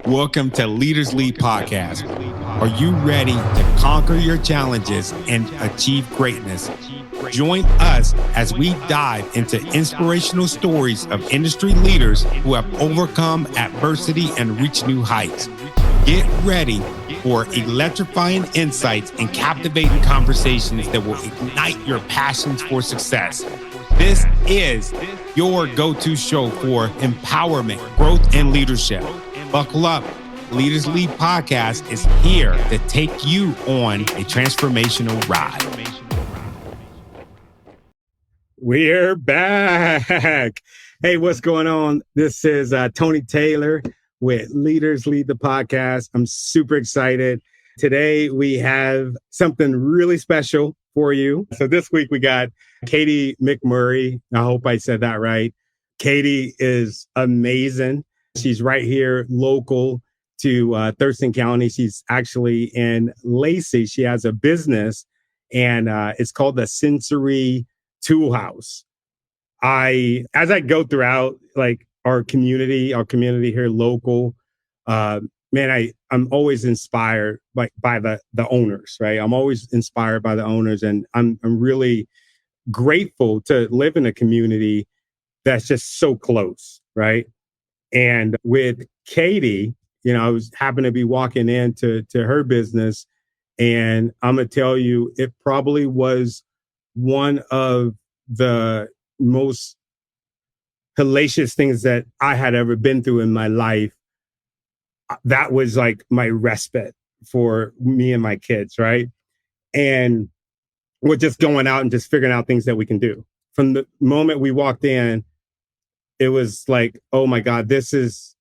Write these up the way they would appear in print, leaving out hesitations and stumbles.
Welcome to Leaders Lead Podcast. Are you ready to conquer your challenges and achieve greatness? Join us as we dive into inspirational stories of industry leaders who have overcome adversity and reached new heights. Get ready for electrifying insights and captivating conversations that will ignite your passions for success. This is your go-to show for empowerment, growth, and leadership. Buckle up. Leaders Lead Podcast is here to take you on a transformational ride. We're back. Hey, what's going on? This is Tony Taylor with Leaders Lead the Podcast. I'm super excited. Today, we have something really special for you. So this week, we got Katie McMurray. I hope I said that right. Katie is amazing. She's right here, local to Thurston County. She's actually in Lacey. She has a business, and it's called the Sensory Tool House. As I go throughout like our community here local, I'm always inspired by the owners, right? I'm always inspired by the owners, and I'm really grateful to live in a community that's just so close, right? And with Katie, I happened to be walking into her business, and I'm going to tell you, it probably was one of the most hellacious things that I had ever been through in my life. That was like my respite for me and my kids, right? And we're just going out and just figuring out things that we can do. From the moment we walked in, it was like, oh my God, this is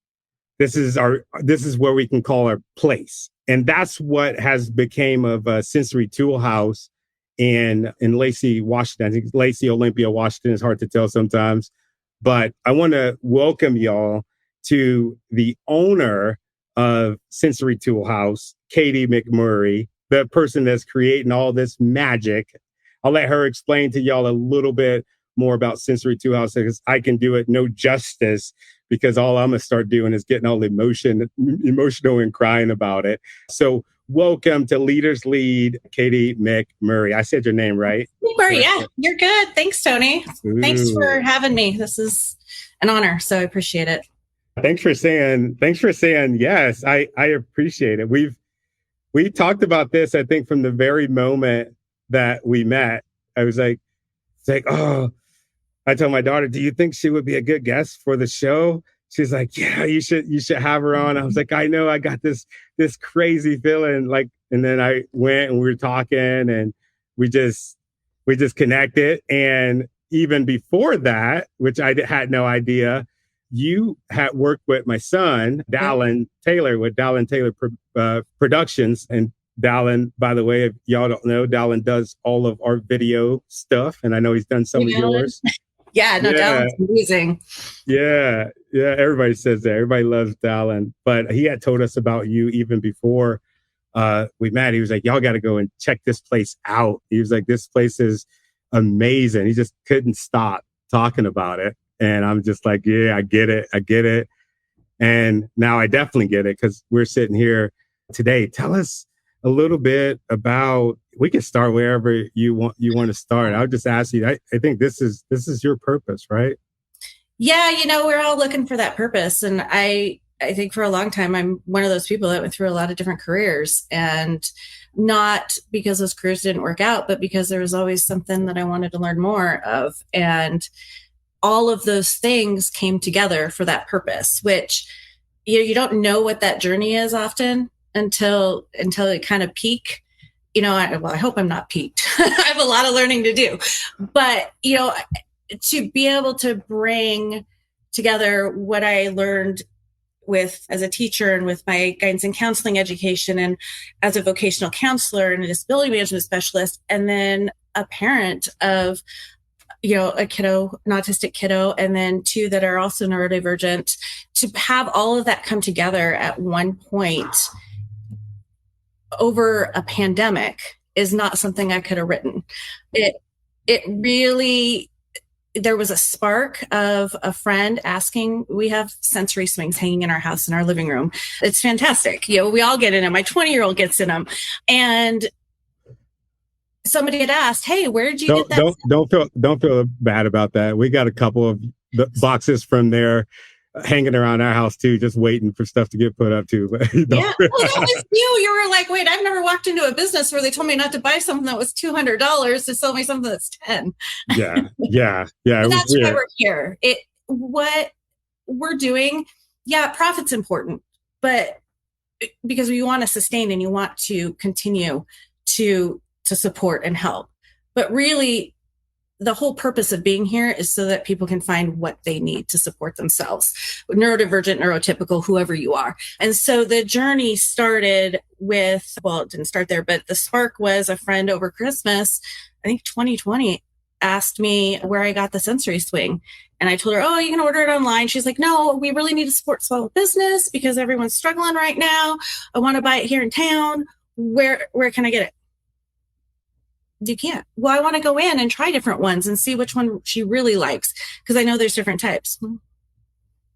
where we can call our place. And that's what has became of a Sensory Tool House in Lacey, Washington. I think Lacey, Olympia, Washington is hard to tell sometimes. But I want to welcome y'all to the owner of Sensory Tool House, Katie McMurray, the person that's creating all this magic. I'll let her explain to y'all a little bit more about Sensory Tool House, because I can do it no justice, because all I'm going to start doing is getting all emotional and crying about it. So welcome to Leaders Lead, Katie McMurray. I said your name right? McMurray, yeah, you're good. Thanks, Tony. Ooh. Thanks for having me. This is an honor, so I appreciate it. Thanks for saying yes. I appreciate it. We talked about this, I think, from the very moment that we met. I was like, oh, I told my daughter, do you think she would be a good guest for the show? She's like, yeah, you should have her on. I was like, I know, I got this crazy feeling. Like, and then I went and we were talking, and we just connected. And even before that, which I had no idea, you had worked with my son, Dallin Taylor, with Dallin Taylor Productions. And Dallin, by the way, if y'all don't know, Dallin does all of our video stuff. And I know he's done some of yours. Yeah, no, Dallin's amazing. Yeah. Everybody says that. Everybody loves Dallin. But he had told us about you even before we met. He was like, y'all got to go and check this place out. He was like, this place is amazing. He just couldn't stop talking about it. And I'm just like, yeah, I get it. And now I definitely get it, because we're sitting here today. Tell us a little bit about, we can start wherever you want to start. I'll just ask you, I think this is your purpose, right? Yeah, we're all looking for that purpose. And I think for a long time, I'm one of those people that went through a lot of different careers, and not because those careers didn't work out, but because there was always something that I wanted to learn more of. And all of those things came together for that purpose, which you don't know what that journey is often until it kind of peak. I hope I'm not peaked. I have a lot of learning to do, but to be able to bring together what I learned as a teacher and with my guidance and counseling education, and as a vocational counselor and a disability management specialist, and then a parent of a kiddo, an autistic kiddo, and then two that are also neurodivergent, to have all of that come together at one point over a pandemic is not something I could have written. It really there was a spark of a friend asking. We have sensory swings hanging in our house in our living room. It's fantastic. We all get in them. My 20-year-old gets in them. And somebody had asked, "Hey, where did you get that?" Don't feel bad about that. We got a couple of the boxes from there hanging around our house too, just waiting for stuff to get put up too. Yeah, well, that was you. You were like, "Wait, I've never walked into a business where they told me not to buy something that was $200 to sell me something that's $10." Yeah. That's why we're here. What we're doing, profit's important, but because you want to sustain and you want to continue to support and help. But really, the whole purpose of being here is so that people can find what they need to support themselves, neurodivergent, neurotypical, whoever you are. And so the journey started with, well, it didn't start there, but the spark was a friend over Christmas, I think 2020, asked me where I got the sensory swing. And I told her, "Oh, you can order it online." She's like, "No, we really need to support small business because everyone's struggling right now. I want to buy it here in town. Where can I get it?" You can't. "Well, I want to go in and try different ones and see which one she really likes because I know there's different types."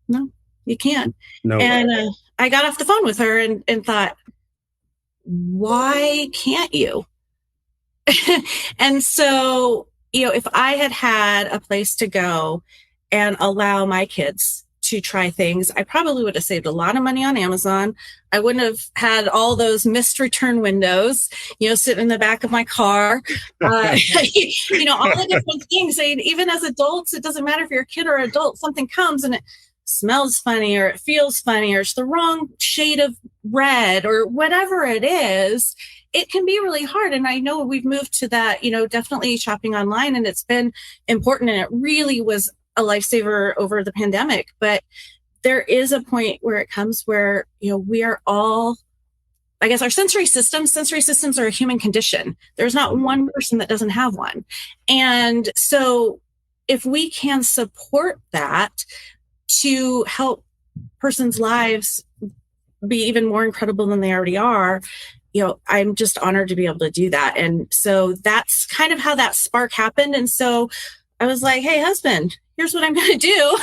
No, you can't. No. And I got off the phone with her and thought, why can't you? And so, if I had a place to go and allow my kids to try things, I probably would have saved a lot of money on Amazon. I wouldn't have had all those missed return windows, sitting in the back of my car. All the different things. Even as adults, it doesn't matter if you're a kid or adult, something comes and it smells funny or it feels funny or it's the wrong shade of red or whatever it is. It can be really hard. And I know we've moved to that, definitely shopping online, and it's been important. And it really was a lifesaver over the pandemic. But there is a point where it comes where, we are all, I guess, our sensory systems are a human condition. There's not one person that doesn't have one. And so if we can support that to help person's lives be even more incredible than they already are, I'm just honored to be able to do that. And so that's kind of how that spark happened. And so I was like, "Hey, husband, here's what I'm going to do."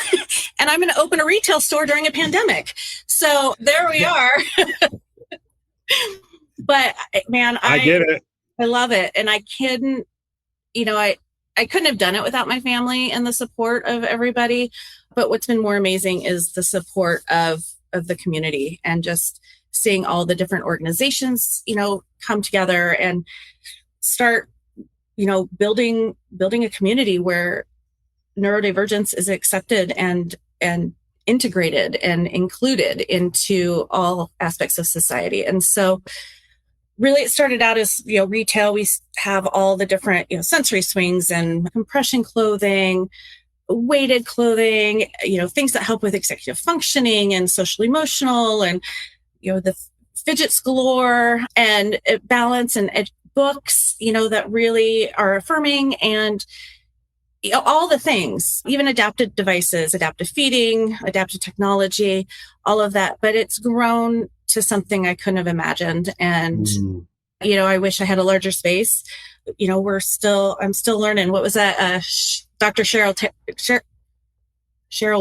And I'm going to open a retail store during a pandemic. So there we are. But man, I get it. I love it. And I couldn't, I couldn't have done it without my family and the support of everybody. But what's been more amazing is the support of the community and just seeing all the different organizations, come together and start, building a community where neurodivergence is accepted and integrated and included into all aspects of society. And so really it started out as, retail. We have all the different, sensory swings and compression clothing, weighted clothing, things that help with executive functioning and social emotional and, the fidgets galore and balance and books, that really are affirming and all the things, even adaptive devices, adaptive feeding, adaptive technology, all of that. But it's grown to something I couldn't have imagined. And, I wish I had a larger space. I'm still learning. What was that? Dr. Cheryl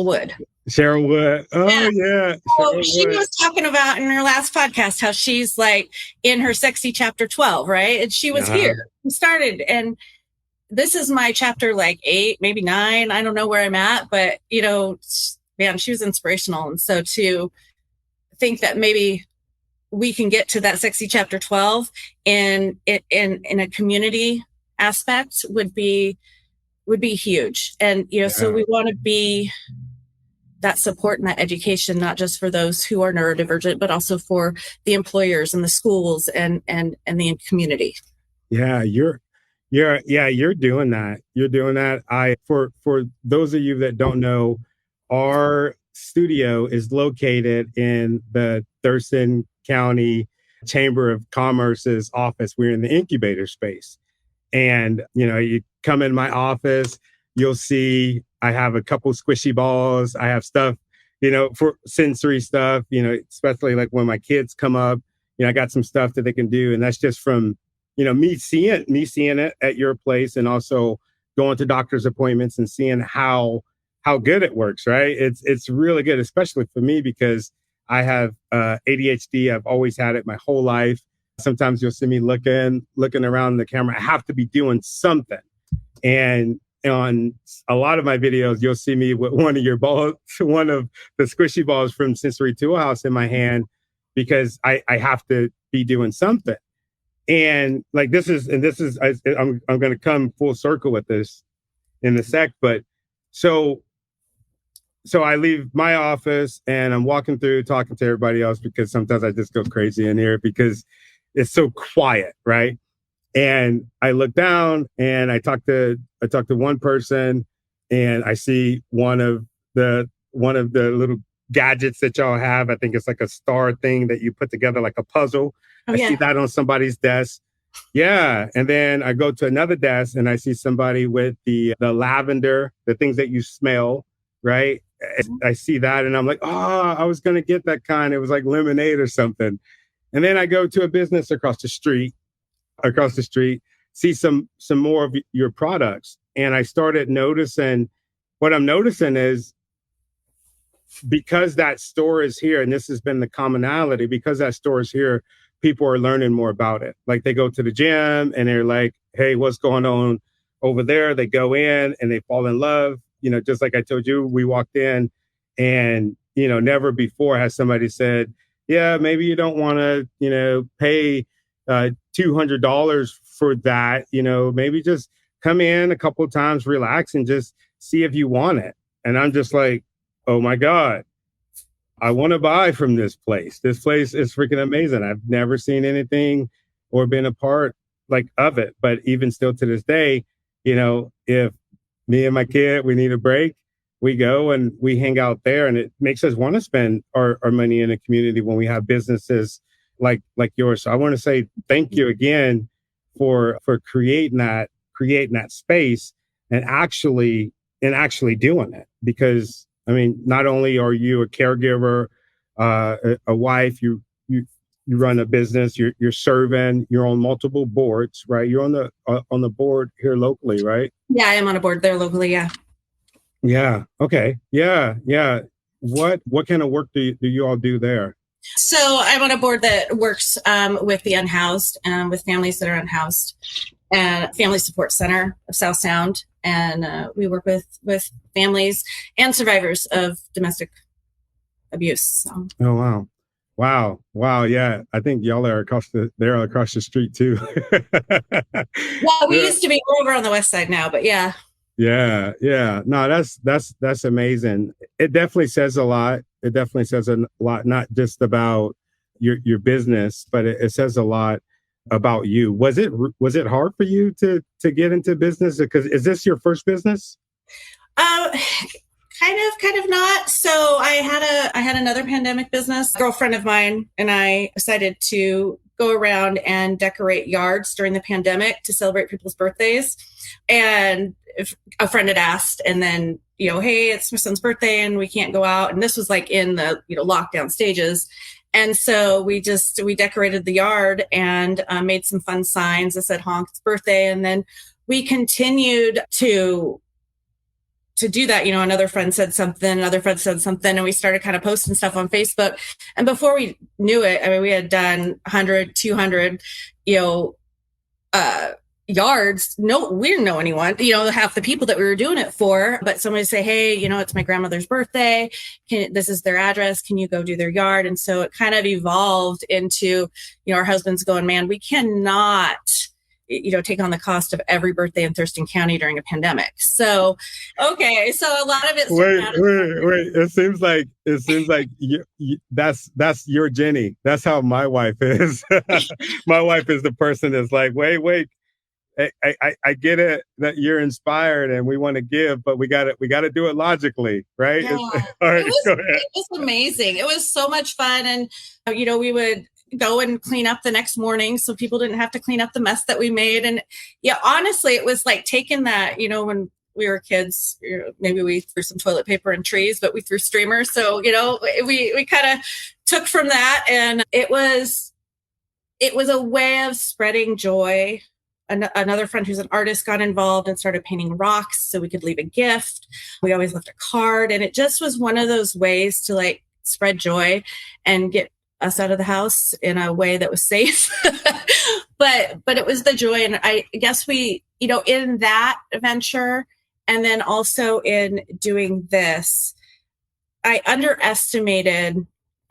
Wood. Cheryl Wood. Oh, yeah. So she was talking about in her last podcast how she's like in her sexy chapter 12, right? And she was here. We started. And this is my chapter like 8, maybe 9. I don't know where I'm at, but, man, she was inspirational. And so to think that maybe we can get to that sexy chapter 12 in a community aspect would be huge. And, so we want to be that support and that education, not just for those who are neurodivergent, but also for the employers and the schools and the community. Yeah, you're doing that. You're doing that. For those of you that don't know, our studio is located in the Thurston County Chamber of Commerce's office. We're in the incubator space. And, you come in my office, you'll see I have a couple squishy balls. I have stuff, for sensory stuff, especially like when my kids come up, I got some stuff that they can do. And that's just from, me seeing it at your place and also going to doctor's appointments and seeing how good it works, right? It's really good, especially for me because I have ADHD. I've always had it my whole life. Sometimes you'll see me looking around the camera. I have to be doing something. And on a lot of my videos, you'll see me with one of the squishy balls from Sensory Tool House in my hand because I have to be doing something. And like I'm going to come full circle with this in a sec, but so I leave my office and I'm walking through talking to everybody else because sometimes I just go crazy in here because it's so quiet, right? And I look down and I talk to one person and I see one of the little gadgets that y'all have. I think it's like a star thing that you put together like a puzzle. Oh, I see that on somebody's desk. Yeah. And then I go to another desk and I see somebody with the lavender, the things that you smell, right? I see that and I'm like, oh, I was going to get that kind. It was like lemonade or something. And then I go to a business across the street, see some more of your products. And I started noticing, what I'm noticing is because that store is here, and this has been the commonality, because that store is here, people are learning more about it. Like they go to the gym and they're like, hey, what's going on over there? They go in and they fall in love. Just like I told you, we walked in and, never before has somebody said, yeah, maybe you don't want to, pay $200 for that. Maybe just come in a couple of times, relax, and just see if you want it. And I'm just like, oh my God, I want to buy from this place. This place is freaking amazing. I've never seen anything or been a part of it. But even still to this day, if me and my kid, we need a break, we go and we hang out there, and it makes us want to spend our money in the community when we have businesses like yours. So I want to say thank you again for creating that space and actually doing it. Because I mean, not only are you a caregiver, a wife, you run a business, you're serving, you're on multiple boards, right? You're on the board here locally, right? Yeah, I am on a board there locally. Yeah. Yeah. Okay. Yeah. Yeah. What kind of work do you all do there? So I'm on a board that works with the unhoused, with families that are unhoused, and Family Support Center of South Sound. And we work with families and survivors of domestic abuse. So. Oh, wow. Yeah. I think y'all are across the street too. Well, we used to be over on the west side now, but yeah. Yeah. No, that's amazing. It definitely says a lot. It definitely says a lot, not just about your business, but it says a lot about you. Was it hard for you to get into business? Because is this your first business? Kind of not. So I had another pandemic business. A girlfriend of mine and I decided to go around and decorate yards during the pandemic to celebrate people's birthdays. And if a friend had asked, and then, hey, it's my son's birthday and we can't go out. And this was like in the, lockdown stages. And so we decorated the yard and made some fun signs that said honk, it's birthday. And then we continued to do that. Another friend said something, and we started kind of posting stuff on Facebook. And before we knew it, I mean, we had done 100, 200, yards. No, we didn't know anyone, half the people that we were doing it for, but somebody would say, hey, it's my grandmother's birthday. This is their address. Can you go do their yard? And so it kind of evolved into, our husbands going, man, we cannot, take on the cost of every birthday in Thurston County during a pandemic. So, okay. So a lot of it. Wait. It seems like that's your Jenny. That's how my wife is. My wife is the person that's like, wait. I get it that you're inspired and we want to give, but we got to do it logically, right? Yeah. All right, go ahead. It was amazing. It was so much fun. And, we would go and clean up the next morning so people didn't have to clean up the mess that we made. And yeah, honestly, it was like taking that, when we were kids, maybe we threw some toilet paper in trees, but we threw streamers. So, we kind of took from that, and it was a way of spreading joy another friend who's an artist got involved and started painting rocks so we could leave a gift. We always left a card. And it just was one of those ways to like spread joy and get us out of the house in a way that was safe. but it was the joy. And I guess we, in that venture, and then also in doing this, I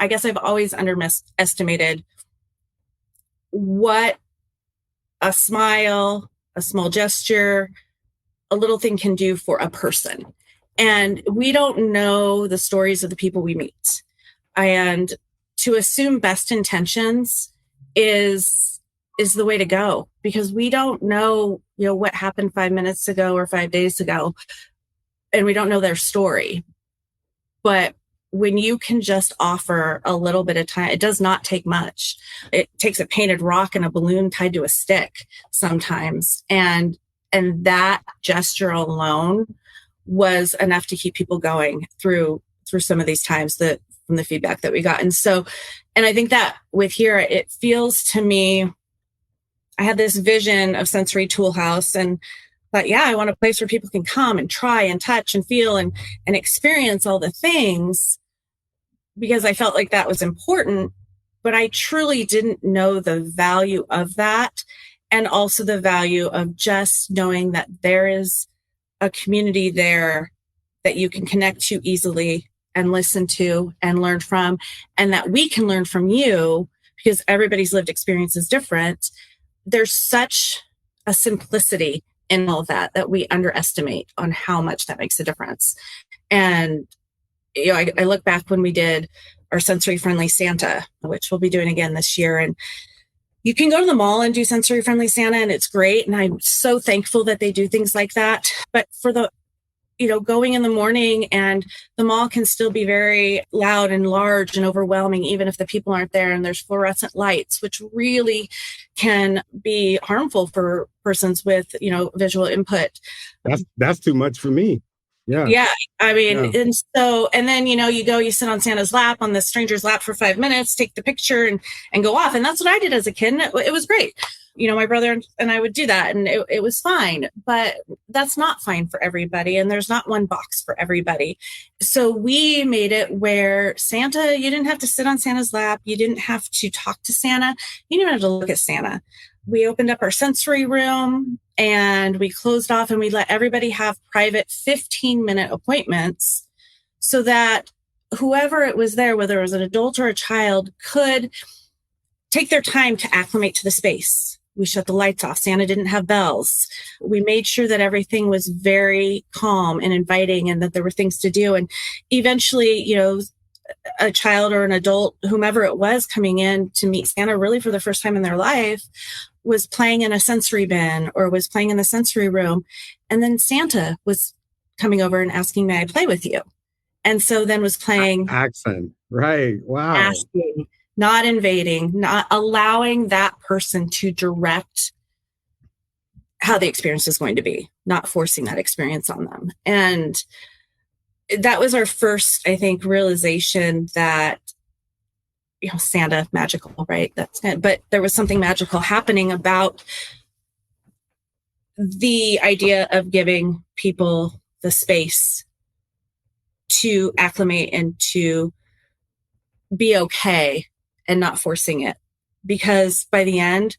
guess I've always underestimated what a smile, a small gesture, a little thing can do for a person. And we don't know the stories of the people we meet. And to assume best intentions is the way to go, because we don't know, what happened 5 minutes ago or 5 days ago, and we don't know their story. But when you can just offer a little bit of time, it does not take much. It takes a painted rock and a balloon tied to a stick sometimes. And that gesture alone was enough to keep people going through some of these times from the feedback that we got. And I think that with here, it feels to me, I had this vision of Sensory Toolhouse and thought, I want a place where people can come and try and touch and feel and experience all the things, because I felt like that was important, but I truly didn't know the value of that. And also the value of just knowing that there is a community there that you can connect to easily and listen to and learn from, and that we can learn from you, because everybody's lived experience is different. There's such a simplicity in all of that we underestimate on how much that makes a difference. And I look back when we did our sensory friendly Santa, which we'll be doing again this year, and you can go to the mall and do sensory friendly Santa, and it's great. And I'm so thankful that they do things like that. But for the, going in the morning, and the mall can still be very loud and large and overwhelming, even if the people aren't there, and there's fluorescent lights, which really can be harmful for persons with, visual input. That's too much for me. Yeah. Yeah. I mean, yeah. And then, you sit on Santa's lap, on the stranger's lap for 5 minutes, take the picture and go off. And that's what I did as a kid. And it was great. My brother and I would do that, and it was fine, but that's not fine for everybody. And there's not one box for everybody. So we made it where Santa, you didn't have to sit on Santa's lap. You didn't have to talk to Santa. You didn't even have to look at Santa. We opened up our sensory room and we closed off, and we let everybody have private 15-minute appointments so that whoever it was there, whether it was an adult or a child, could take their time to acclimate to the space. We shut the lights off. Santa didn't have bells. We made sure that everything was very calm and inviting, and that there were things to do. And eventually, a child or an adult, whomever it was coming in to meet Santa really for the first time in their life, was playing in a sensory bin or was playing in the sensory room. And then Santa was coming over and asking, may I play with you? And so then was playing. Accent. Right. Wow. Asking, not invading, not allowing that person to direct how the experience is going to be, not forcing that experience on them. And that was our first, I think, realization that, Santa, magical, right? But there was something magical happening about the idea of giving people the space to acclimate and to be okay and not forcing it. Because by the end,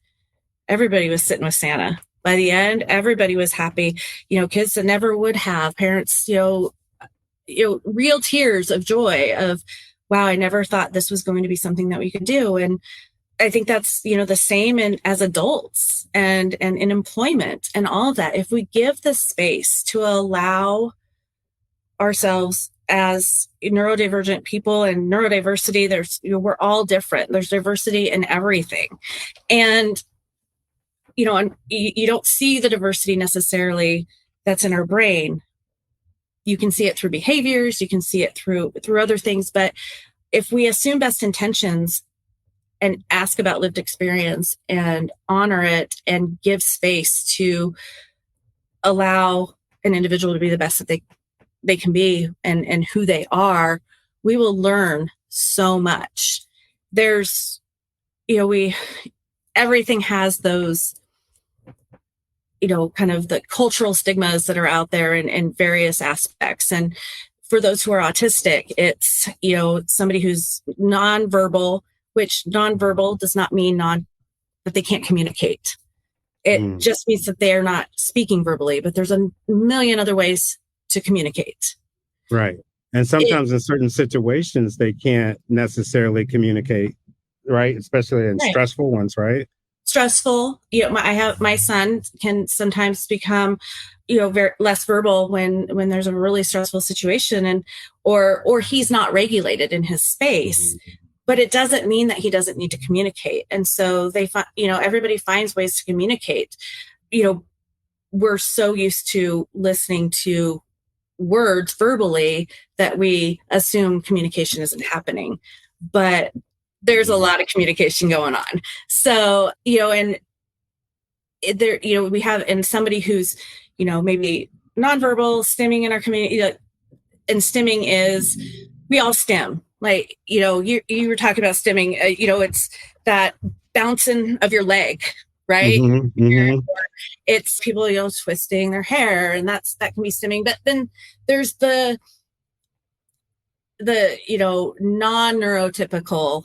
everybody was sitting with Santa. By the end, everybody was happy. Kids that never would have, parents, real tears of joy of, wow, I never thought this was going to be something that we could do. And I think that's, the same as adults and in employment and all of that. If we give the space to allow ourselves as neurodivergent people and neurodiversity, we're all different. There's diversity in everything. And, and you don't see the diversity necessarily that's in our brain. You can see it through behaviors, you can see it through other things. But if we assume best intentions and ask about lived experience and honor it and give space to allow an individual to be the best that they can be and who they are, we will learn so much. There's, everything has those kind of the cultural stigmas that are out there in various aspects. And for those who are autistic, it's, somebody who's nonverbal, which nonverbal does not mean that they can't communicate. It just means that they're not speaking verbally, but there's a million other ways to communicate. Right. And sometimes in certain situations, they can't necessarily communicate, right? Especially in stressful ones, right? Stressful. My son can sometimes become, very less verbal when there's a really stressful situation or he's not regulated in his space, but it doesn't mean that he doesn't need to communicate. And so everybody finds ways to communicate. We're so used to listening to words verbally that we assume communication isn't happening, but there's a lot of communication going on. So, and there, we have, and somebody who's, maybe nonverbal, stimming in our community, and stimming is, we all stim. Like, you were talking about stimming, it's that bouncing of your leg, right? It's people, twisting their hair, and that can be stimming. But then there's the non-neurotypical,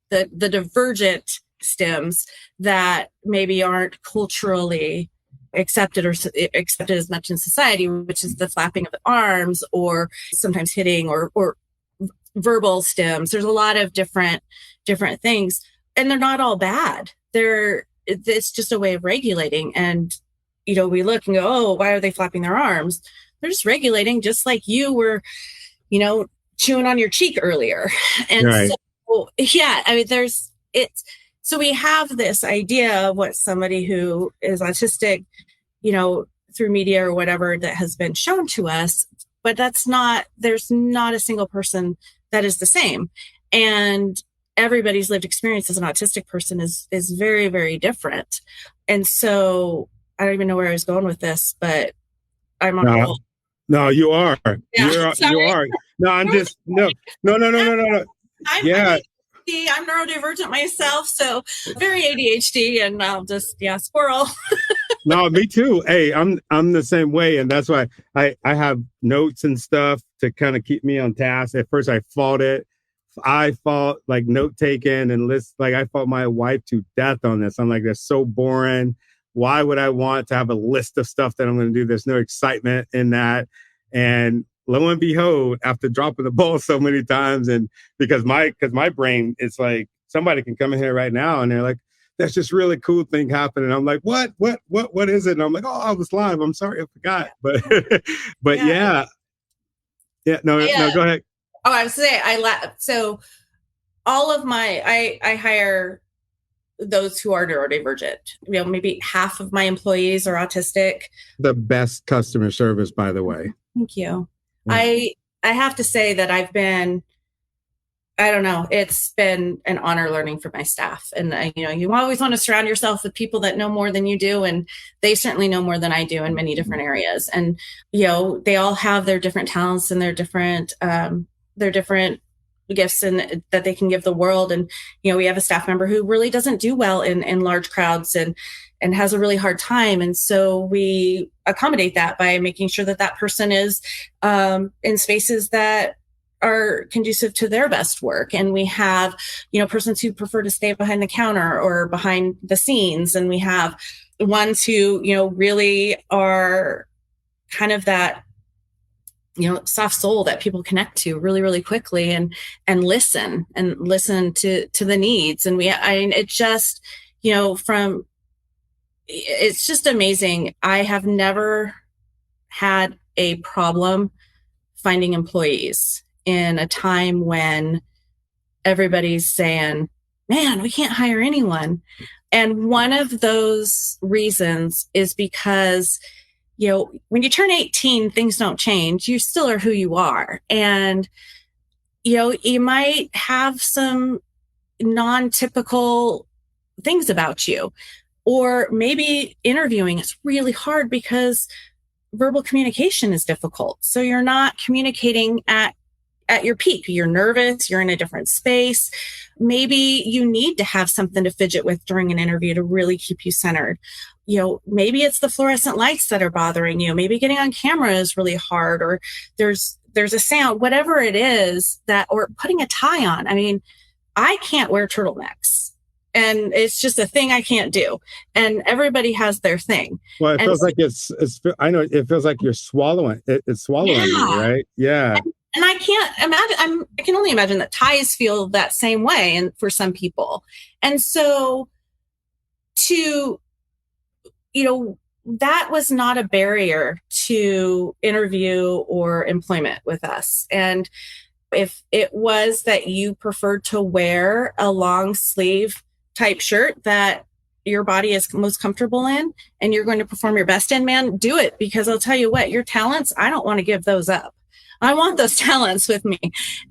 the divergent stims that maybe aren't culturally accepted as much in society, which is the flapping of the arms or sometimes hitting or verbal stims. There's a lot of different things, and they're not all bad. It's just a way of regulating. And, we look and go, oh, why are they flapping their arms? They're just regulating, just like you were, chewing on your cheek earlier. And right. So, yeah, I mean, so we have this idea of what somebody who is autistic, through media or whatever that has been shown to us, but there's not a single person that is the same. And everybody's lived experience as an autistic person is very, very different. And so I don't even know where I was going with this, but I'm on a roll. No, you are. Yeah, you are. No, I'm just no. I'm neurodivergent myself, so very ADHD, and I'll just squirrel. No, me too. Hey, I'm the same way, and that's why I have notes and stuff to kind of keep me on task. At first, I fought like note taking and list. Like I fought my wife to death on this. I'm like, that's so boring. Why would I want to have a list of stuff that I'm going to do? There's no excitement in that. And lo and behold, after dropping the ball so many times, and because my brain, it's like somebody can come in here right now and they're like, that's just really cool thing happening. I'm like, what is it? And I'm like, oh, I was live. I'm sorry, I forgot. But yeah. No, go ahead. Oh, I was saying, so all of I hire those who are neurodivergent. Maybe half of my employees are autistic. The best customer service, by the way. Thank you. Yeah. I have to say that it's been an honor learning from my staff. And, you always want to surround yourself with people that know more than you do. And they certainly know more than I do in many different areas. And, they all have their different talents and their different gifts and that they can give the world. And, we have a staff member who really doesn't do well in large crowds and has a really hard time. And so we accommodate that by making sure that person is in spaces that are conducive to their best work. And we have, persons who prefer to stay behind the counter or behind the scenes. And we have ones who, really are kind of that, soft soul that people connect to really, really quickly and listen to the needs. And it's just amazing. I have never had a problem finding employees in a time when everybody's saying, man, we can't hire anyone. And one of those reasons is because when you turn 18, things don't change. You still are who you are. And, you might have some non-typical things about you, or maybe interviewing is really hard because verbal communication is difficult. So you're not communicating at at your peak. You're nervous, you're in a different space. Maybe you need to have something to fidget with during an interview to really keep you centered. Maybe it's the fluorescent lights that are bothering you. Maybe getting on camera is really hard, or there's a sound, whatever it is or putting a tie on. I mean, I can't wear turtlenecks, and it's just a thing I can't do. And everybody has their thing. Well, it feels like I know it feels like you're swallowing it. It's swallowing you, right? Yeah. And I can't imagine, I can only imagine that ties feel that same way, and for some people. And so that was not a barrier to interview or employment with us. And if it was that you preferred to wear a long sleeve type shirt that your body is most comfortable in and you're going to perform your best in, man, do it. Because I'll tell you what, your talents, I don't want to give those up. I want those talents with me.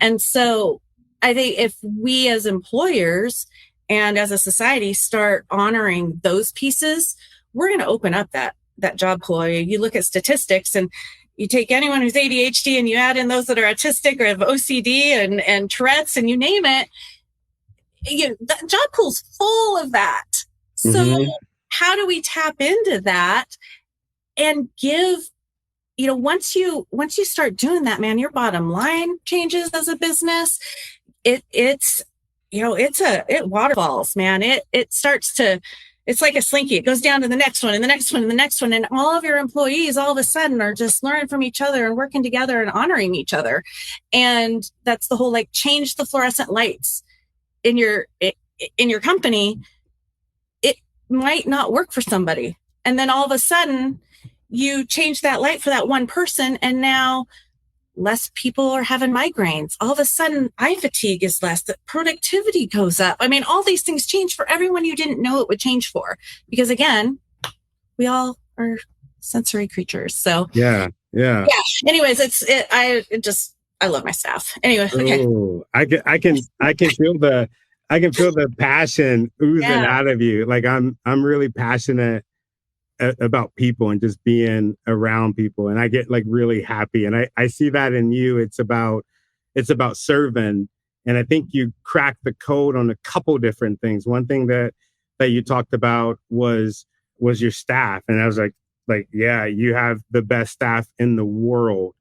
And so I think if we as employers and as a society start honoring those pieces, we're going to open up that job pool. You look at statistics and you take anyone who's ADHD and you add in those that are autistic or have OCD and Tourette's and you name it, the job pool's full of that. So how do we tap into that and give, once you start doing that, man, your bottom line changes as a business. It waterfalls, man. It starts to, it's like a slinky. It goes down to the next one and the next one and the next one. And all of your employees all of a sudden are just learning from each other and working together and honoring each other. And that's the whole, change the fluorescent lights in your company. It might not work for somebody. And then all of a sudden you change that light for that one person. And now less people are having migraines. All of a sudden, eye fatigue is less, the productivity goes up. I mean, all these things change for everyone you didn't know it would change for. Because again, we all are sensory creatures. So yeah. Anyways, I love my staff. Anyway, okay. Ooh, I can feel the passion oozing out of you. Like I'm really passionate about people and just being around people. And I get really happy. And I see that in you. It's about serving. And I think you cracked the code on a couple different things. One thing that you talked about was your staff. And I was like, yeah, you have the best staff in the world.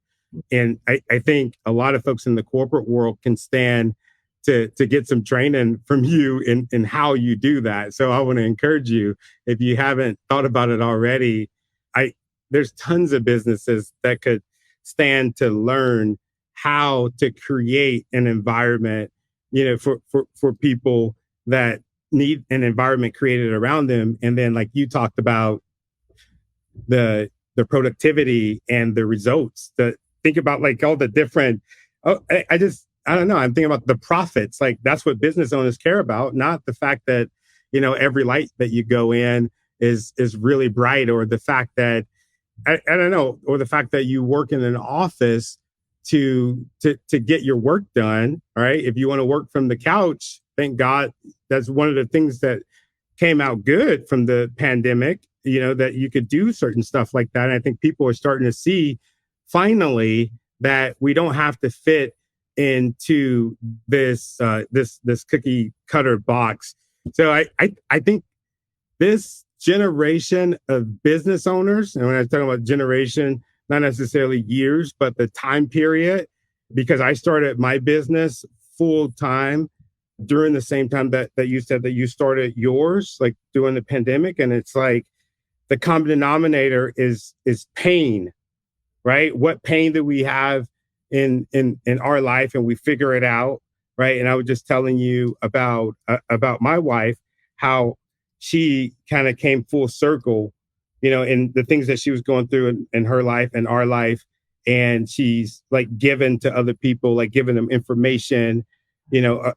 And I think a lot of folks in the corporate world can stand to get some training from you in how you do that. So I want to encourage you, if you haven't thought about it already, there's tons of businesses that could stand to learn how to create an environment, for people that need an environment created around them. And then you talked about the productivity and the results, think about all the different, I don't know. I'm thinking about the profits. That's what business owners care about, not the fact that, every light that you go in is really bright, or the fact that, I don't know, or the fact that you work in an office to get your work done. All right. If you want to work from the couch, thank God that's one of the things that came out good from the pandemic, that you could do certain stuff like that. And I think people are starting to see finally that we don't have to fit into this cookie cutter box. So I think this generation of business owners, and when I'm talking about generation, not necessarily years, but the time period, because I started my business full time during the same time that you said that you started yours, during the pandemic. And it's the common denominator is pain, right? What pain do we have in our life, and we figure it out, right? And I was just telling you about my wife, how she kind of came full circle, in the things that she was going through in her life and our life, and she's given to other people, giving them information,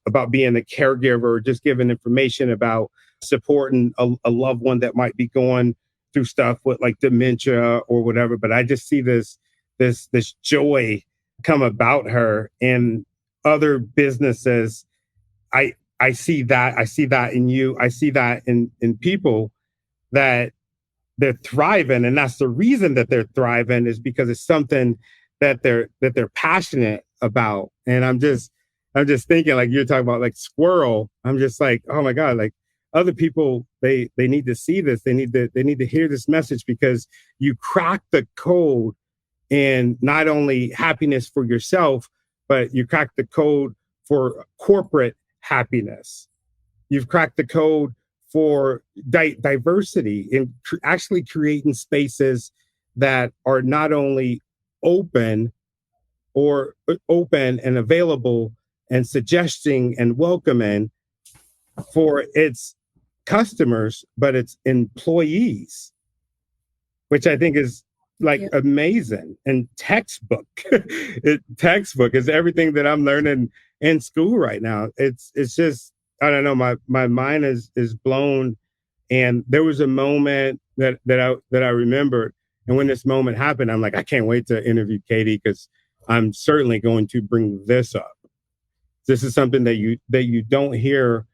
about being a caregiver, just giving information about supporting a loved one that might be going through stuff with dementia or whatever. But I just see this joy come about her in other businesses. I see that in you. I see that in people that they're thriving. And that's the reason that they're thriving, is because it's something that they're passionate about. And I'm just thinking, like you're talking about like squirrel. I'm just like, oh my God, like other people, they need to see this. They need to hear this message, because you crack the code in not only happiness for yourself, but you crack the code for corporate happiness. You've cracked the code for diversity and actually creating spaces that are not only open and available and suggesting and welcoming for its customers, but its employees, which I think is like amazing. And textbook is everything that I'm learning in school right now. It's just, I don't know, my mind is blown. And there was a moment that I remembered. And when this moment happened, I'm like, I can't wait to interview Katie, because I'm certainly going to bring this up. This is something that you don't hear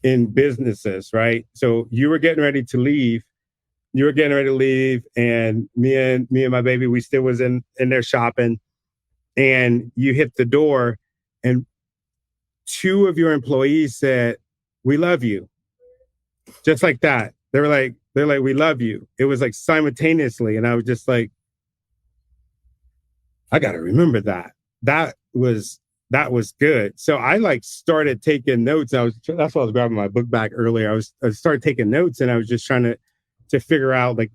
in businesses, right? So you were getting ready to leave. And me and my baby, we still was in there shopping, and you hit the door, and two of your employees said, "We love you." Just like that. They're like, "We love you." It was like simultaneously. And I was just like, I got to remember that. That was good. So I like started taking notes. That's why I was grabbing my book back earlier. I started taking notes, and I was just trying to figure out, like,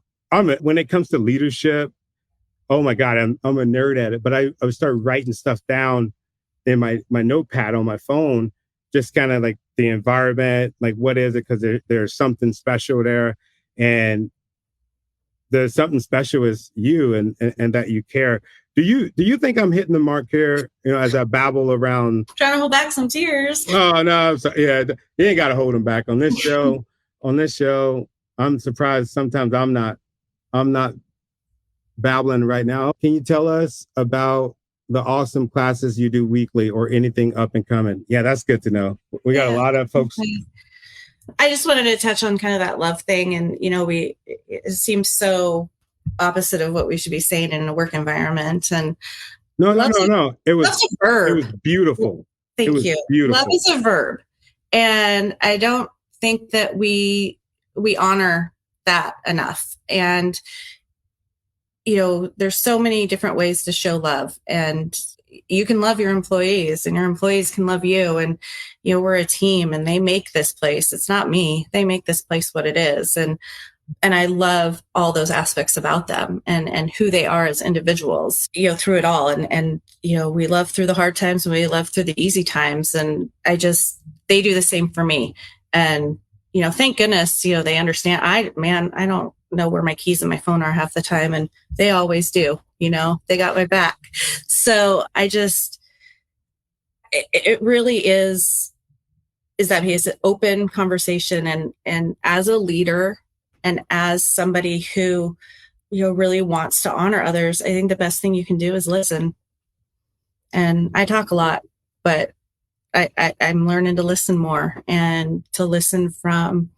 when it comes to leadership, oh my God, I'm a nerd at it. But I would start writing stuff down in my notepad on my phone, just kind of like the environment, like what is it? Because there's something special there, and the something special is you, and that you care. Do you think I'm hitting the mark here? As I babble around, trying to hold back some tears. Oh no, I'm sorry. Yeah, you ain't got to hold them back on this show. On this show, I'm surprised sometimes I'm not babbling right now. Can you tell us about the awesome classes you do weekly, or anything up and coming? Yeah, that's good to know. We got a lot of folks. I just wanted to touch on kind of that love thing. And, it seems so opposite of what we should be saying in a work environment. And no. It was a verb. It was beautiful. Thank you. Beautiful. Love is a verb. And I don't think that we honor that enough. And, there's so many different ways to show love, and you can love your employees, and your employees can love you. And, we're a team, and they make this place. It's not me. They make this place what it is. And I love all those aspects about them and who they are as individuals, through it all. And, we love through the hard times, and we love through the easy times. And they do the same for me. And, thank goodness, they understand. I don't know where my keys and my phone are half the time, and they always do. They got my back. So it really is that it's an open conversation, and as a leader, and as somebody who really wants to honor others, I think the best thing you can do is listen. And I talk a lot, but I'm learning to listen more, and to listen from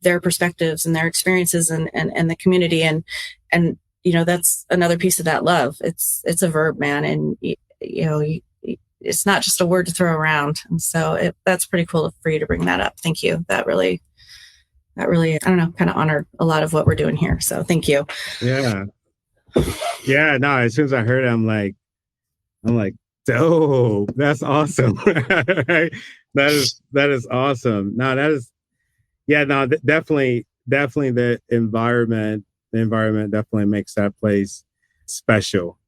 their perspectives and their experiences, and the community. And that's another piece of that love. It's a verb, man. And, it's not just a word to throw around. And so that's pretty cool for you to bring that up. Thank you. That really, I don't know, kind of honored a lot of what we're doing here. So thank you. Yeah. Yeah. No, as soon as I heard it, I'm like, dope. That's awesome. Right? That is awesome. No, that is, yeah, no, definitely the environment definitely makes that place special.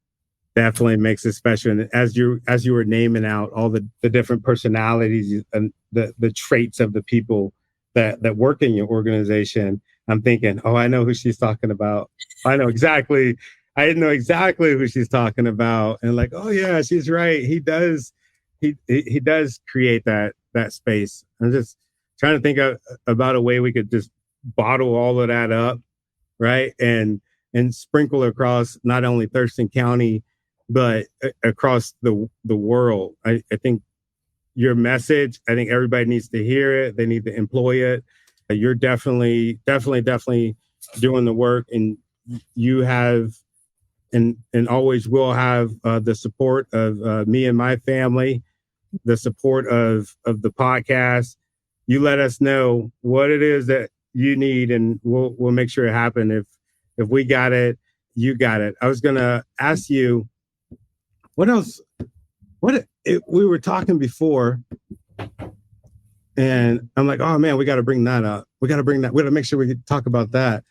Definitely makes it special. And as you were naming out all the different personalities and the traits of the people that work in your organization, I'm thinking, oh, I know who she's talking about. I know exactly who she's talking about. And like, oh yeah, she's right. He does create that space. I'm just trying to think about a way we could just bottle all of that up, right? And sprinkle across not only Thurston County, but across the world. I think your message, I think everybody needs to hear it. They need to employ it. You're definitely doing the work, and you have and always will have the support of me and my family, the support of the podcast. You let us know what it is that you need, and we'll make sure it happen. If we got it, you got it. I was gonna ask you, what else? We were talking before, and I'm like, oh man, we got to bring that up. We got to make sure we talk about that.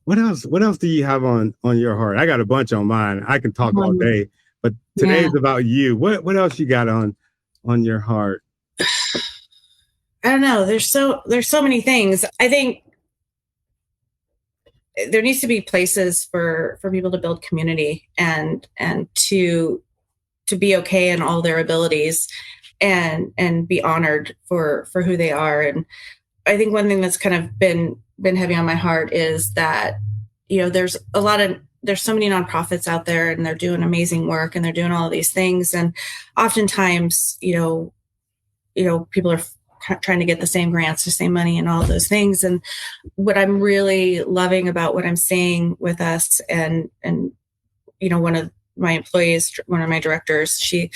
What else do you have on your heart? I got a bunch on mine. I can talk all day, but today's about you. What else you got on your heart? I don't know. There's so many things. I think there needs to be places for people to build community and to be okay in all their abilities and be honored for who they are. And I think one thing that's kind of been heavy on my heart is that, there's so many nonprofits out there, and they're doing amazing work, and they're doing all of these things. And oftentimes, people are trying to get the same grants, the same money, and all of those things. And what I'm really loving about what I'm seeing with us, and one of my employees, one of my directors, she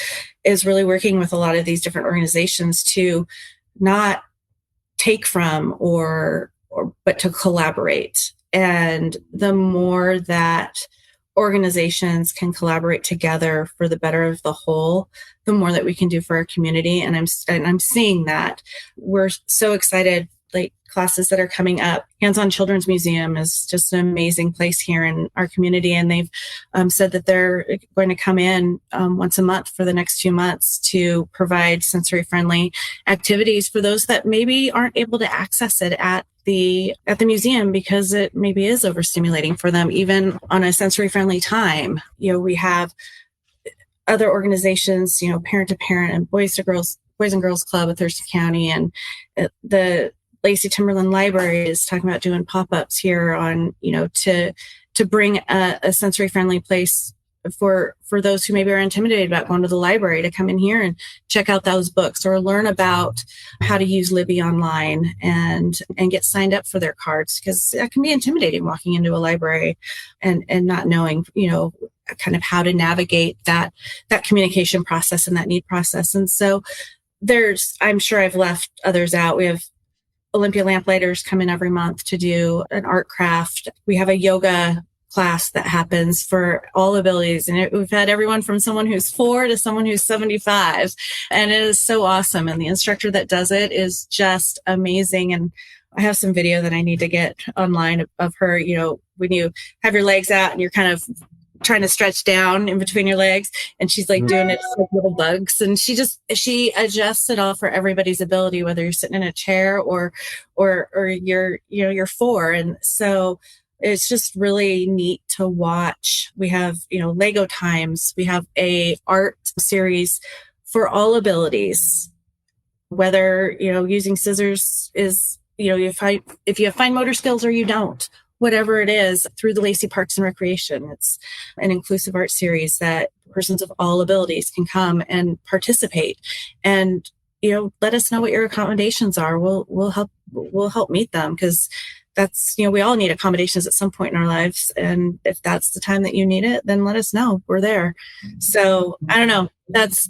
is really working with a lot of these different organizations to not take from but to collaborate. And the more that organizations can collaborate together for the better of the whole, the more that we can do for our community. And I'm seeing that. We're so excited, like classes that are coming up. Hands-On Children's Museum is just an amazing place here in our community. And they've said that they're going to come in once a month for the next few months to provide sensory-friendly activities for those that maybe aren't able to access it at the museum because it maybe is overstimulating for them, even on a sensory-friendly time. We have other organizations, Parent to Parent and Boys and Girls Club of Thurston County, and the Lacey Timberland Library is talking about doing pop-ups here on, to bring a sensory-friendly place for those who maybe are intimidated about going to the library to come in here and check out those books or learn about how to use Libby online and get signed up for their cards, because that can be intimidating walking into a library and not knowing, kind of how to navigate that communication process and that need process. And so I'm sure I've left others out. We have Olympia Lamplighters come in every month to do an art craft. We have a yoga class that happens for all abilities. And we've had everyone from someone who's 4 to someone who's 75. And it is so awesome. And the instructor that does it is just amazing. And I have some video that I need to get online of her, when you have your legs out and you're kind of trying to stretch down in between your legs, and she's like doing it like little bugs, and she adjusts it all for everybody's ability, whether you're sitting in a chair or you're 4. And so it's just really neat to watch. We have Lego times, we have a art series for all abilities, whether using scissors is if you have fine motor skills or you don't, whatever it is, through the Lacey Parks and Recreation. It's an inclusive art series that persons of all abilities can come and participate. And, let us know what your accommodations are. We'll help meet them, because that's, we all need accommodations at some point in our lives. And if that's the time that you need it, then let us know. We're there. So I don't know. That's,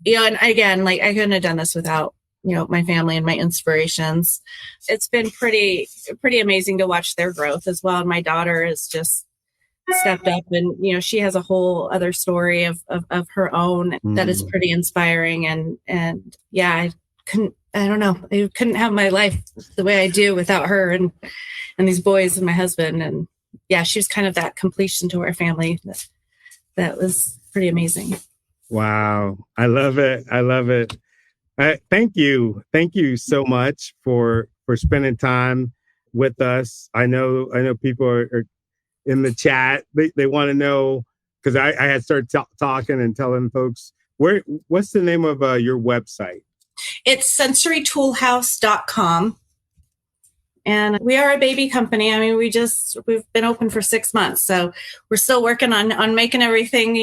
and again, like I couldn't have done this without my family and my inspirations. It's been pretty amazing to watch their growth as well. And my daughter has just stepped up, and she has a whole other story of her own that is pretty inspiring. And yeah, I don't know, I couldn't have my life the way I do without her and these boys and my husband. And yeah, she was kind of that completion to our family that was pretty amazing. Wow, I love it. Thank you so much for spending time with us. I know people are in the chat. They want to know, because I had started talking and telling folks what's the name of your website? It's sensorytoolhouse.com. And we are a baby company. I mean, we've been open for 6 months, so we're still working on making everything,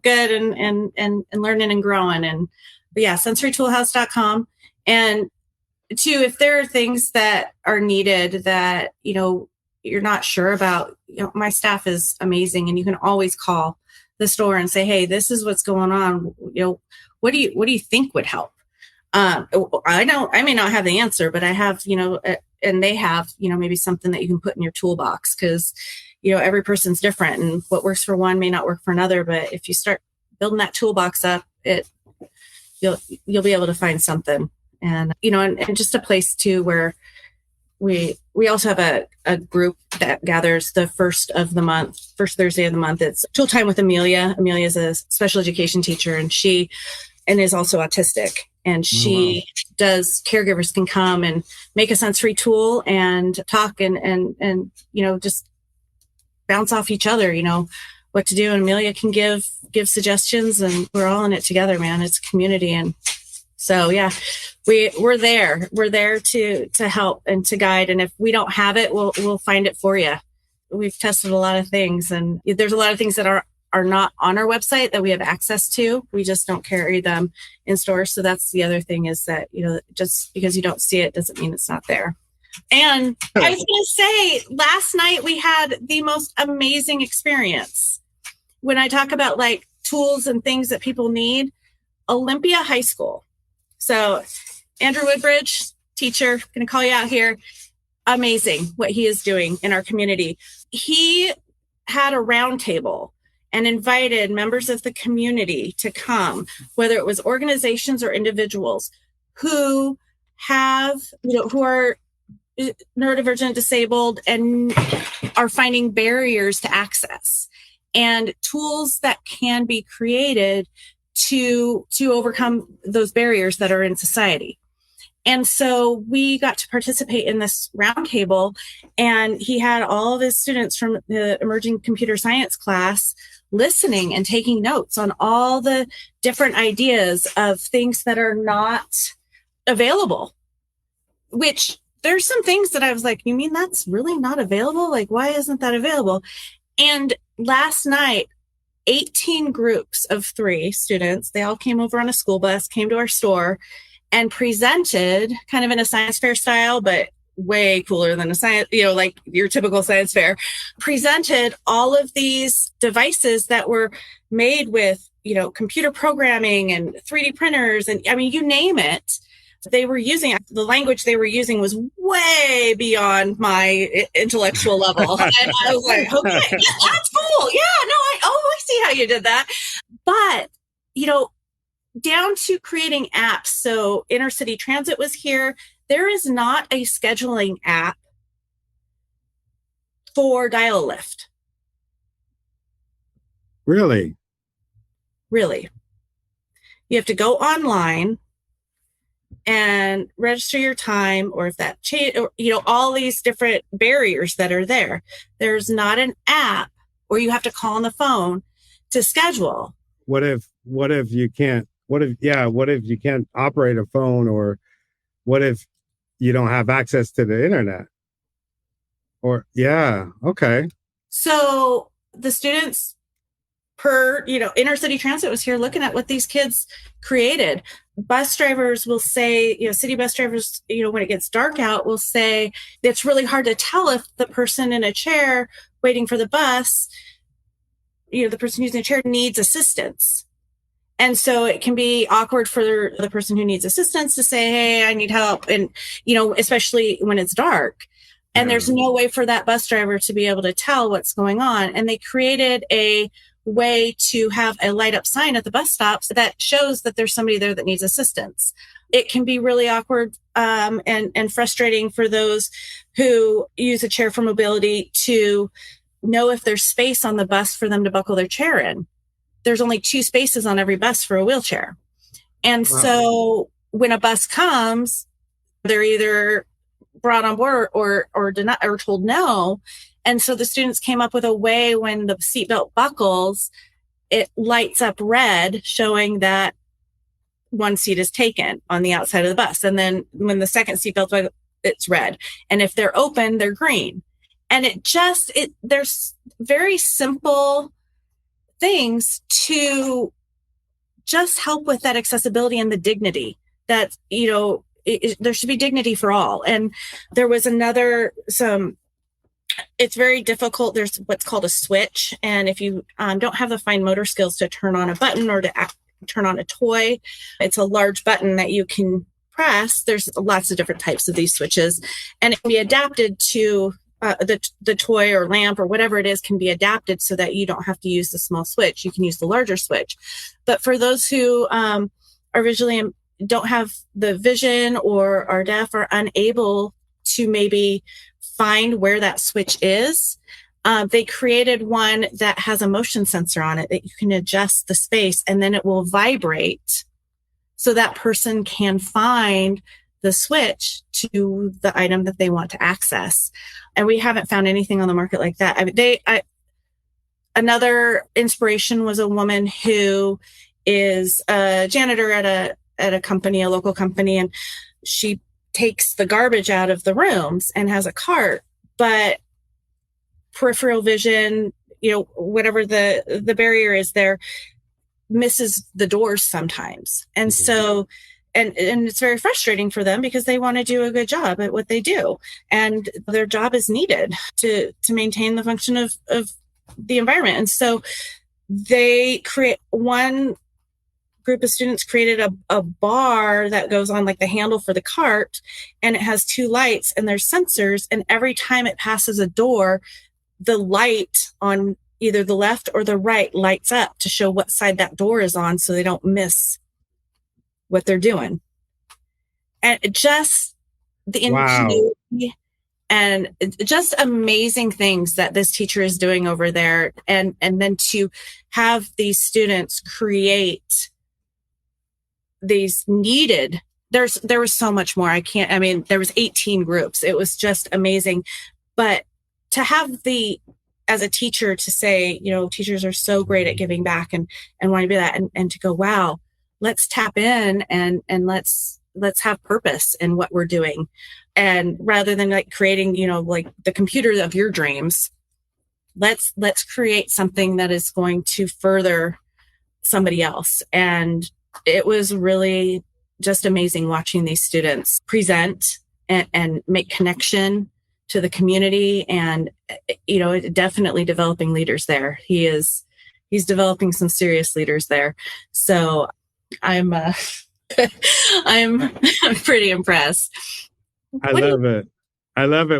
good and learning and growing. But yeah, sensorytoolhouse.com. And two, if there are things that are needed that, you're not sure about, my staff is amazing, and you can always call the store and say, hey, this is what's going on. What do you think would help? I may not have the answer, but I have, and they have, maybe something that you can put in your toolbox, because, every person's different, and what works for one may not work for another. But if you start building that toolbox up, you'll be able to find something. And, and just a place too, where we also have a group that gathers the first Thursday of the month. It's tool time with Amelia. Amelia is a special education teacher, and is also autistic. And she does, caregivers can come and make a sensory tool and talk and just bounce off each other, what to do. And Amelia can give suggestions, and we're all in it together, man. It's a community. And so, yeah, we're there. We're there to help and to guide. And if we don't have it, we'll find it for you. We've tested a lot of things, and there's a lot of things that are not on our website that we have access to. We just don't carry them in stores. So that's the other thing, is that, just because you don't see it doesn't mean it's not there. And I was going to say, last night we had the most amazing experience. When I talk about like tools and things that people need, Olympia High School. So Andrew Woodbridge, teacher, going to call you out here. Amazing what he is doing in our community. He had a roundtable and invited members of the community to come, whether it was organizations or individuals who have, who are neurodivergent, disabled, and are finding barriers to access, and tools that can be created to overcome those barriers that are in society. And so we got to participate in this roundtable, and he had all of his students from the emerging computer science class listening and taking notes on all the different ideas of things that are not available, which there's some things that I was like, you mean that's really not available? Like, why isn't that available? And last night, 18 groups of 3 students, they all came over on a school bus, came to our store, and presented kind of in a science fair style, but way cooler than a science, like your typical science fair, presented all of these devices that were made with, computer programming and 3D printers. And you name it, they were using. The language they were using was way beyond my intellectual level. And I was like, okay, yeah, that's cool. Yeah, no, I see how you did that. But, down to creating apps. So Inner City Transit was here. There is not a scheduling app for Dial Lift. Really? Really. You have to go online and register your time, or if that change, all these different barriers that are there. There's not an app, or you have to call on the phone to schedule. What if you can't? What if you can't operate a phone, or what if you don't have access to the internet? Okay. So the students Inner City Transit was here looking at what these kids created. Bus drivers will say, city bus drivers, when it gets dark out, will say it's really hard to tell if the person in a chair waiting for the bus, the person using a chair needs assistance. And so it can be awkward for the person who needs assistance to say, hey, I need help. And, especially when it's dark. And there's no way for that bus driver to be able to tell what's going on. And they created a way to have a light up sign at the bus stops that shows that there's somebody there that needs assistance. It can be really awkward and frustrating for those who use a chair for mobility to know if there's space on the bus for them to buckle their chair in. There's only 2 spaces on every bus for a wheelchair. And so when a bus comes, they're either brought on board or denied or told no. And so the students came up with a way, when the seatbelt buckles, it lights up red, showing that one seat is taken on the outside of the bus. And then when the second seatbelt, it's red. And if they're open, they're green. And there's very simple things to just help with that accessibility and the dignity that, there should be dignity for all. And there was some it's very difficult. There's what's called a switch. And if you don't have the fine motor skills to turn on a button or to turn on a toy, it's a large button that you can press. There's lots of different types of these switches, and it can be adapted to the toy or lamp or whatever it is can be adapted so that you don't have to use the small switch. You can use the larger switch. But for those who are visually don't have the vision or are deaf or unable to maybe find where that switch is, they created one that has a motion sensor on it that you can adjust the space, and then it will vibrate so that person can find the switch to the item that they want to access. And we haven't found anything on the market like that. Another inspiration was a woman who is a janitor at a company, a local company, and she takes the garbage out of the rooms and has a cart, but peripheral vision, whatever the barrier is there, misses the doors sometimes. And so, and it's very frustrating for them because they want to do a good job at what they do. And their job is needed to maintain the function of the environment. And so one group of students created a bar that goes on like the handle for the cart, and it has two lights and there's sensors. And every time it passes a door, the light on either the left or the right lights up to show what side that door is on so they don't miss what they're doing. And just the ingenuity and just amazing things that this teacher is doing over there. And then to have these students create these needed, there was so much more. There was 18 groups. It was just amazing. But to have as a teacher to say, teachers are so great at giving back and want to be that, and to go, wow, let's tap in and let's have purpose in what we're doing. And rather than like creating, like the computer of your dreams, let's create something that is going to further somebody else. And it was really just amazing watching these students present and make connection to the community, and definitely developing leaders there. He's developing some serious leaders there. So I'm I'm pretty impressed. I love it.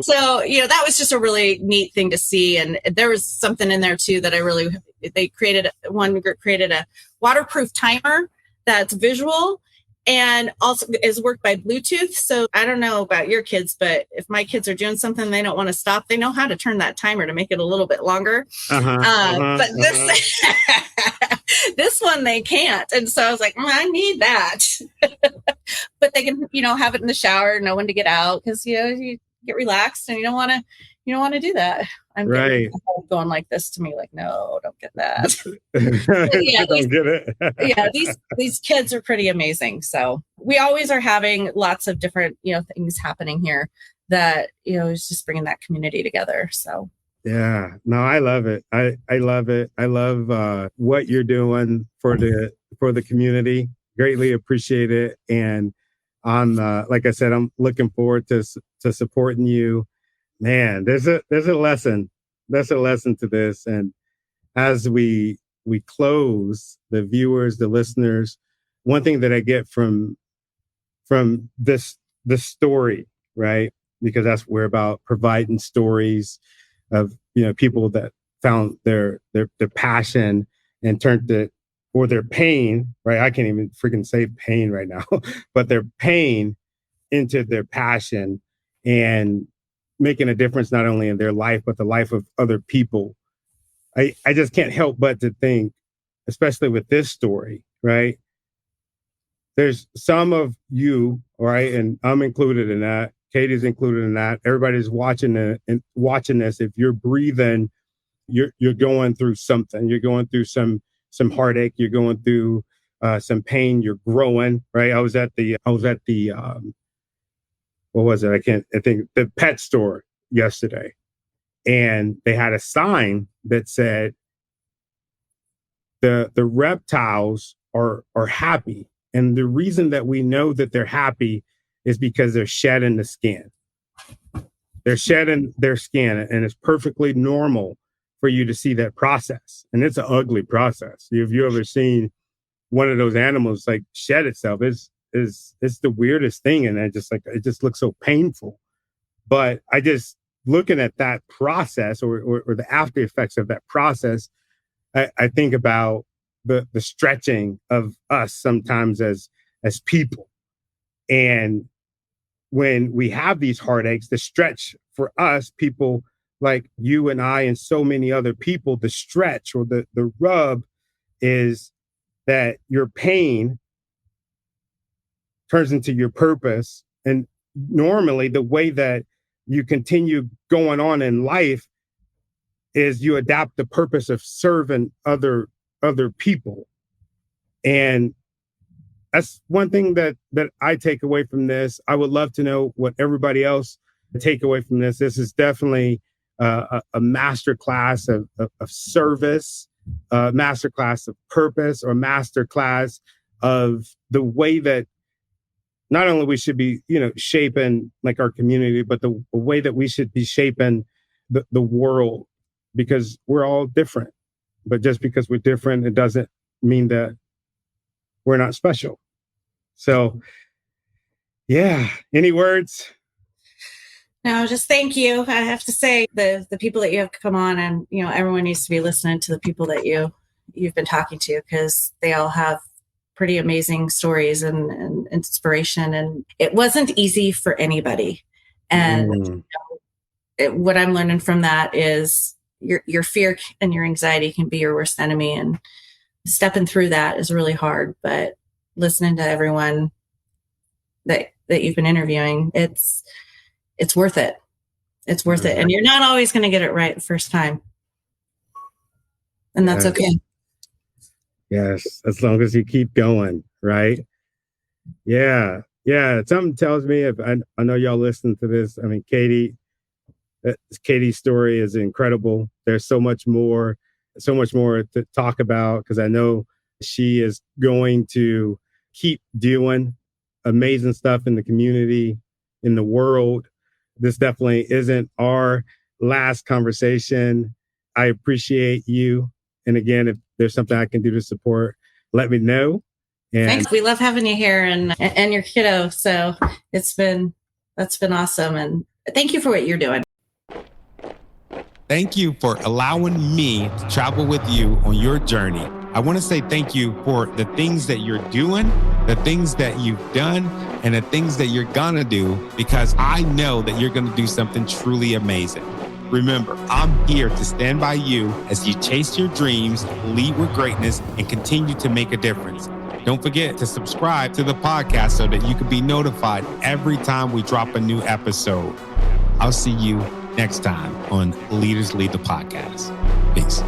So, that was just a really neat thing to see. And there was something in there too that one group created a waterproof timer that's visual and also is worked by Bluetooth. So I don't know about your kids, but if my kids are doing something they don't want to stop, they know how to turn that timer to make it a little bit longer. But this one they can't. And so I was like, I need that. But they can, have it in the shower, know when to get out, because you get relaxed and you don't want to do that. I'm right. Going like this to me, like, no, don't get that. Don't get it. These kids are pretty amazing. So we always are having lots of different, things happening here that, is just bringing that community together. So. Yeah, no, I love it. I love it. I love what you're doing for the community. Greatly appreciate it. And like I said, I'm looking forward to supporting you. Man, there's a lesson. There's a lesson to this. And as we close, the viewers, the listeners, one thing that I get from this story, right? Because that's we're about providing stories of people that found their passion and turned it, or their pain, right? I can't even freaking say pain right now, but their pain into their passion and making a difference not only in their life, but the life of other people. I just can't help but to think, especially with this story, right? There's some of you, right? And I'm included in that. Katie's included in that. Everybody's watching this. If you're breathing, you're going through something. You're going through some heartache. You're going through some pain. You're growing, right? I was at the what was it? I think the pet store yesterday, and they had a sign that said the reptiles are happy, and the reason that we know that they're happy is because they're shedding the skin. They're shedding their skin, and it's perfectly normal for you to see that process. And it's an ugly process. If you ever seen one of those animals like shed itself, it's the weirdest thing. And it just looks so painful. But I just looking at that process or the after effects of that process, I think about the stretching of us sometimes as people. And when we have these heartaches, the stretch for us, people like you and I and so many other people, the stretch or the rub is that your pain turns into your purpose. And normally the way that you continue going on in life is you adapt the purpose of serving other people. And that's one thing that I take away from this. I would love to know what everybody else take away from this. This is definitely a masterclass of service, a masterclass of purpose, or masterclass of the way that not only we should be, shaping like our community, but the way that we should be shaping the world, because we're all different. But just because we're different, it doesn't mean that we're not special. So, yeah. Any words? No, just thank you. I have to say the people that you have come on, and everyone needs to be listening to the people that you've been talking to, because they all have pretty amazing stories and inspiration. And it wasn't easy for anybody. And what I'm learning from that is your fear and your anxiety can be your worst enemy, and stepping through that is really hard. But listening to everyone that you've been interviewing, it's worth it. It's worth it. And you're not always going to get it right the first time. And that's okay. Yes. As long as you keep going, right? Yeah. Yeah. Something tells me, if I know y'all listen to this. I mean, Katie's story is incredible. There's so much more to talk about, because I know she is going to keep doing amazing stuff in the community, in the world. This definitely isn't our last conversation. I appreciate you. And again, if there's something I can do to support, let me know. And thanks. We love having you here and your kiddo. So that's been awesome. And thank you for what you're doing. Thank you for allowing me to travel with you on your journey. I want to say thank you for the things that you're doing, the things that you've done, and the things that you're gonna do, because I know that you're gonna do something truly amazing. Remember, I'm here to stand by you as you chase your dreams, lead with greatness, and continue to make a difference. Don't forget to subscribe to the podcast so that you can be notified every time we drop a new episode. I'll see you next time on Leaders Lead the Podcast. Peace.